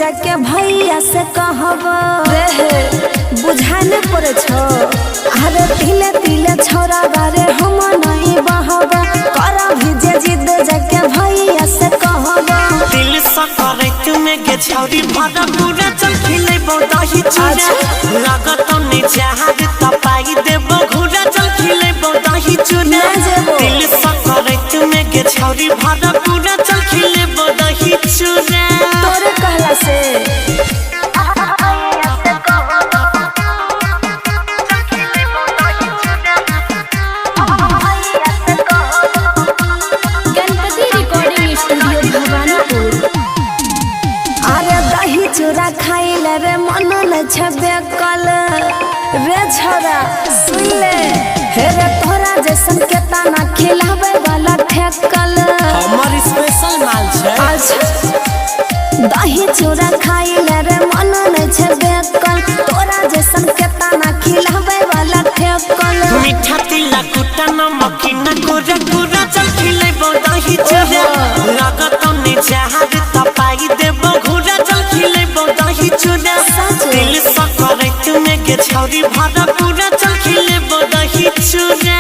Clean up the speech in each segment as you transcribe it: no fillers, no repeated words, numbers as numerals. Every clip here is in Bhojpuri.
जाके भैया से कहब रे बुझा न पड़े छो। अरे तिले तिले छोरा बारे हम नहीं बहब करा भेजे जिद जाके भैया से कहब। दिल सा करे तुम्हें के छौरी भरा पूरा चल खिले दही चूड़ा लागत नहीं चाहत तपाई देबो घुरा चल खिले दही चूड़ा। दिल सा करे तुम्हें के छौरी भरा पूरा चल खिले दही चूड़ा। तोरे कहला से चूड़ा खाइले रे मन न छबे कल रे छोरा सुन ले हे रे तोरा जैसन के ताना खिलावे वाला ठेकल हमर स्पेशल माल छै। अच्छा दही चूड़ा खाइले रे मन न छबे कल तोरा जैसन के ताना खिलावे वाला ठेकल। मीठा तिला कुटा नमक न गोरा गोरा चल खिले दही चूड़ा लागत नहीं चाहत तपाई देबो घुरा चल खिले दही चूड़ा। दिल सा करे तुम्हें के छौरी भरा पूरा चल खिले दही चूड़ा।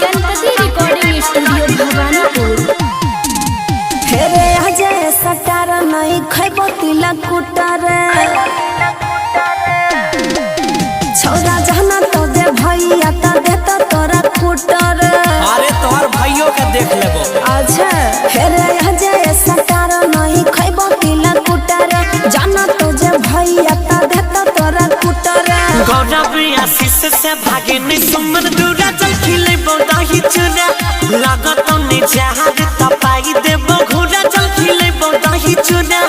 Ganpati recording studio Bhawanipur. हे रे अजय सटार नहीं खैबो तिला कुटार छोरा जाना तो दे भैया ता देता तोरा कुटर। अरे तोहर भाइयों के देख लेबो। अच्छा हे रे अजय सटार नहीं खैबो तिला कुटार जाना तो जे भैया ता देता तोरा कुटर। गौरव आशीष से भागे नहीं सुमन दूरा चल खिले दही चूड़ा लागत नहीं चाहत तपाई देबो घुरा चल खिले दही चूड़ा।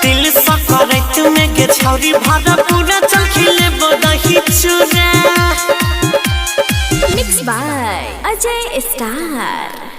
दिल सा करे तुम्हें के छौरी भरा पूरा चल खिले दही चूड़ा। Mix by Ajay star.